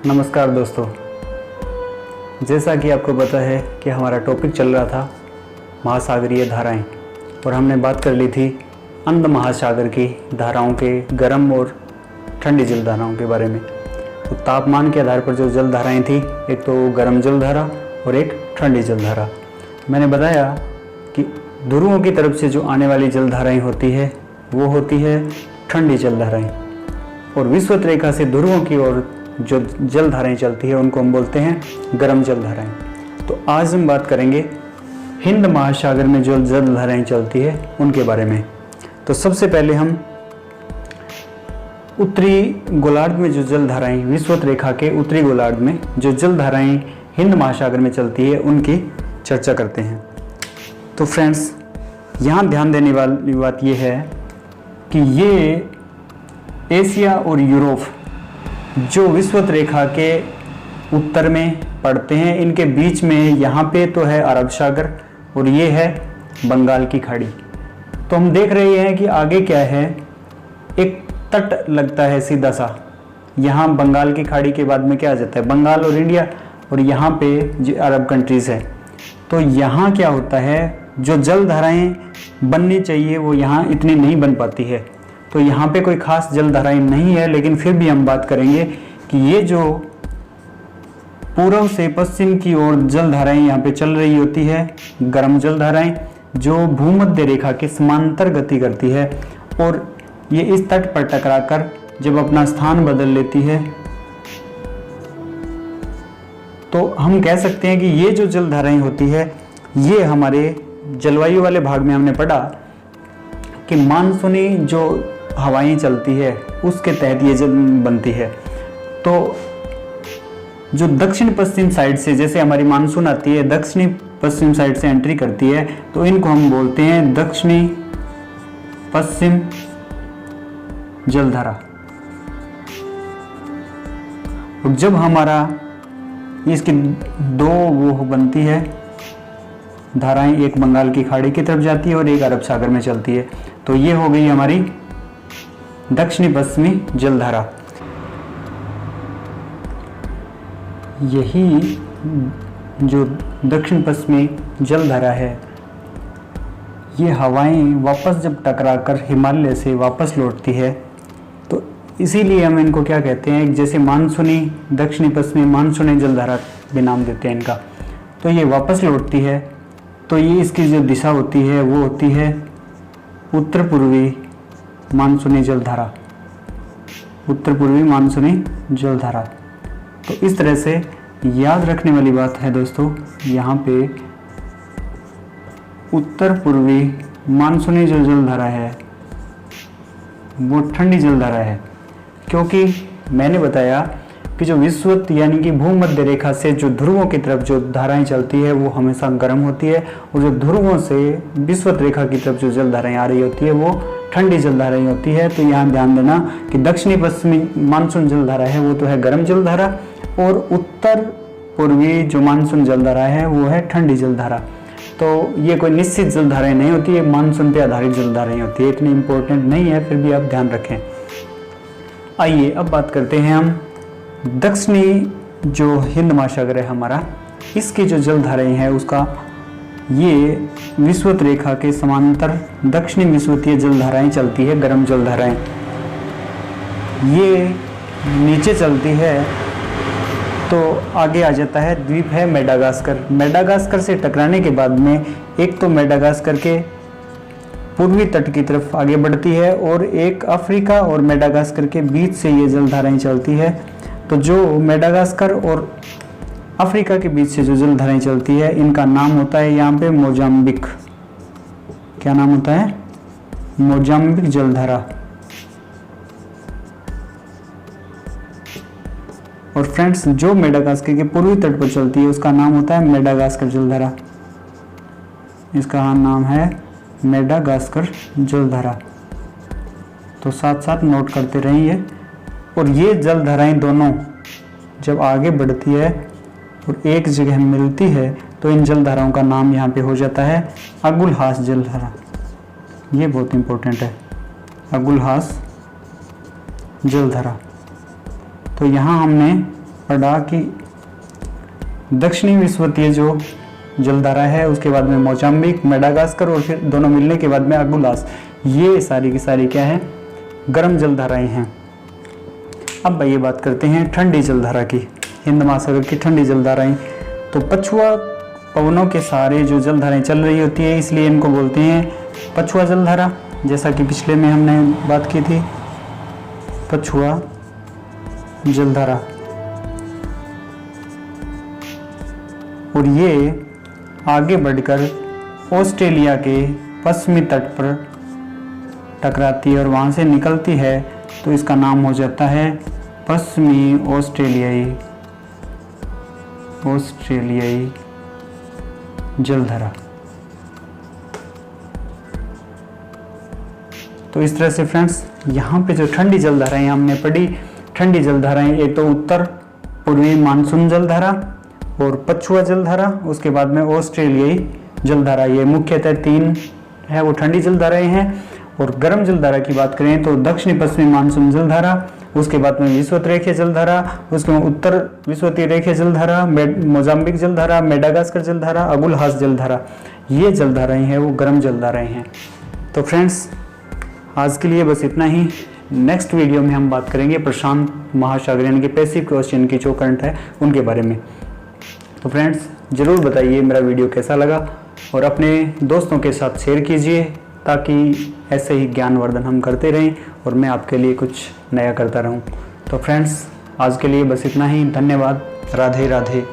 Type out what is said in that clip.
नमस्कार दोस्तों, जैसा कि आपको पता है कि हमारा टॉपिक चल रहा था महासागरीय धाराएं और हमने बात कर ली थी अंध महासागर की धाराओं के गर्म और ठंडी जल धाराओं के बारे में। तो तापमान के आधार पर जो जल धाराएं थी, एक तो गर्म जल धारा और एक ठंडी जल धारा। मैंने बताया कि ध्रुवों की तरफ से जो आने वाली जल धाराएं होती है वो होती है ठंडी जल धाराएं, और विषुवत रेखा से ध्रुवों की ओर जो जल धाराएं चलती है उनको हम बोलते हैं गर्म जल धाराएं। तो आज हम बात करेंगे हिंद महासागर में जो जल धाराएं चलती है उनके बारे में। तो सबसे पहले हम उत्तरी गोलार्ध में जो जल धाराएं, विषुवत रेखा के उत्तरी गोलार्ध में जो जल धाराएं हिंद महासागर में चलती है उनकी चर्चा करते हैं। तो फ्रेंड्स, यहाँ ध्यान देने वाली बात यह है कि ये एशिया और यूरोप जो विषुवत रेखा के उत्तर में पड़ते हैं, इनके बीच में यहाँ पे तो है अरब सागर और ये है बंगाल की खाड़ी। तो हम देख रहे हैं कि आगे क्या है, एक तट लगता है सीधा सा। यहाँ बंगाल की खाड़ी के बाद में क्या आ जाता है, बंगाल और इंडिया, और यहाँ पे जो अरब कंट्रीज़ है। तो यहाँ क्या होता है, जो जल धाराएँ बननी चाहिए वो यहाँ इतनी नहीं बन पाती है। तो यहाँ पे कोई खास जल धाराएं नहीं है, लेकिन फिर भी हम बात करेंगे कि ये जो पूर्व से पश्चिम की ओर जल धाराएं यहाँ पे चल रही होती है, गर्म जल धाराएं जो भूमध्य रेखा के समांतर गति करती है, और ये इस तट पर टकराकर जब अपना स्थान बदल लेती है तो हम कह सकते हैं कि ये जो जल धाराएं होती है, ये हमारे जलवायु वाले भाग में हमने पढ़ा कि मानसूनी जो हवाएं चलती है उसके तहत ये जल बनती है। तो जो दक्षिण पश्चिम साइड से, जैसे हमारी मानसून आती है दक्षिणी पश्चिम साइड से एंट्री करती है, तो इनको हम बोलते हैं दक्षिणी पश्चिम जलधारा। और जब हमारा इसकी दो वो बनती है धाराएं, एक बंगाल की खाड़ी की तरफ जाती है और एक अरब सागर में चलती है, तो ये हो गई हमारी दक्षिणी पश्चिमी जलधारा। यही जो दक्षिण पश्चिमी जलधारा है, ये हवाएं वापस जब टकराकर हिमालय से वापस लौटती है, तो इसीलिए हम इनको क्या कहते हैं, जैसे मानसूनी दक्षिणी पश्चिमी मानसूनी जलधारा भी नाम देते हैं इनका। तो ये वापस लौटती है, तो ये इसकी जो दिशा होती है वो होती है उत्तर पूर्वी मानसूनी जलधारा, उत्तर पूर्वी मानसूनी जलधारा। तो इस तरह से याद रखने वाली बात है दोस्तों, यहाँ पे उत्तर पूर्वी मानसूनी जो जलधारा है वो ठंडी जलधारा है, क्योंकि मैंने बताया कि जो विषुवत यानी कि भूमध्य रेखा से जो ध्रुवों की तरफ जो धाराएं चलती है वो हमेशा गर्म होती है, और जो ध्रुवों से विषुवत रेखा की तरफ जो जल धाराएं आ रही होती है वो ठंडी जल धाराएं होती है। तो यहाँ ध्यान देना कि दक्षिणी पश्चिमी मानसून जल धारा है वो तो है गर्म जल धारा, और उत्तर पूर्वी जो मानसून जल धारा है वो है ठंडी जल धारा। तो ये कोई निश्चित जल धाराएं नहीं होती है, मानसून पे आधारित जल धाराएं होती है, इतनी इंपॉर्टेंट नहीं है, फिर भी आप ध्यान रखें। आइए अब बात करते हैं हम दक्षिणी जो हिंद महासागर है हमारा, इसकी जो जल धाराएं हैं उसका, ये विषुवत रेखा के समांतर दक्षिणी विषुवतीय जल धाराएं चलती है, गर्म जल धाराएं। ये नीचे चलती है तो आगे आ जाता है द्वीप है मेडागास्कर। मेडागास्कर से टकराने के बाद में एक तो मेडागास्कर के पूर्वी तट की तरफ आगे बढ़ती है, और एक अफ्रीका और मेडागास्कर के बीच से ये जल धाराएं चलती है। तो जो मेडागास्कर और अफ्रीका के बीच से जो जल धाराएं चलती है इनका नाम होता है यहाँ पे मोजाम्बिक। क्या नाम होता है, मोजाम्बिक जलधारा। और फ्रेंड्स, जो मेडागास्कर के पूर्वी तट पर चलती है उसका नाम होता है मेडागास्कर जलधारा। इसका नाम है मेडागास्कर जलधारा। तो साथ साथ नोट करते रहिए। और ये जलधाराएं दोनों जब आगे बढ़ती है और एक जगह मिलती है तो इन जलधाराओं का नाम यहाँ पे हो जाता है अगुलहास जलधारा। ये बहुत इंपॉर्टेंट है, अगुलहास जलधारा। तो यहाँ हमने पढ़ा कि दक्षिणी विषुवतीय जो जलधारा है, उसके बाद में मोजाम्बिक, मेडागास्कर और फिर दोनों मिलने के बाद में अगुलास, ये सारी की सारी क्या है, गर्म जलधाराएं हैं। अब ये बात करते हैं ठंडी जलधारा की, हिंद महासागर की ठंडी जलधाराएं। तो पछुआ पवनों के सहारे जो जलधाराएं चल रही होती है, इसलिए इनको बोलते हैं पछुआ जलधारा, जैसा कि पिछले में हमने बात की थी, पछुआ जलधारा। और ये आगे बढ़कर ऑस्ट्रेलिया के पश्चिमी तट पर टकराती है और वहाँ से निकलती है, तो इसका नाम हो जाता है पश्चिमी ऑस्ट्रेलियाई जलधारा। तो इस तरह से फ्रेंड्स, यहाँ पे जो ठंडी जलधाराएं हमने पढ़ी, ठंडी जलधाराएं एक तो उत्तर पूर्वी मानसून जलधारा और पछुआ जलधारा, उसके बाद में ऑस्ट्रेलियाई जलधारा, ये मुख्यतः 3 है वो ठंडी जलधाराएं हैं। और गर्म जलधारा की बात करें तो दक्षिणी पश्चिमी मानसून जलधारा, उसके बाद में विषुवत रेखीय जलधारा, उसके बाद उत्तर विषुवतीय रेखीय जलधारा, मोजाम्बिक जलधारा, मेडागास्कर जलधारा, अगुलहास जलधारा, ये जलधाराएं हैं वो गर्म जलधाराएं हैं। तो फ्रेंड्स, आज के लिए बस इतना ही। नेक्स्ट वीडियो में हम बात करेंगे प्रशांत महासागर यानी कि पैसिफिक ओशियन की जो करंट है उनके बारे में। तो फ्रेंड्स, ज़रूर बताइए मेरा वीडियो कैसा लगा और अपने दोस्तों के साथ शेयर कीजिए, ताकि ऐसे ही ज्ञानवर्धन हम करते रहें और मैं आपके लिए कुछ नया करता रहूं। तो फ्रेंड्स, आज के लिए बस इतना ही। धन्यवाद। राधे राधे।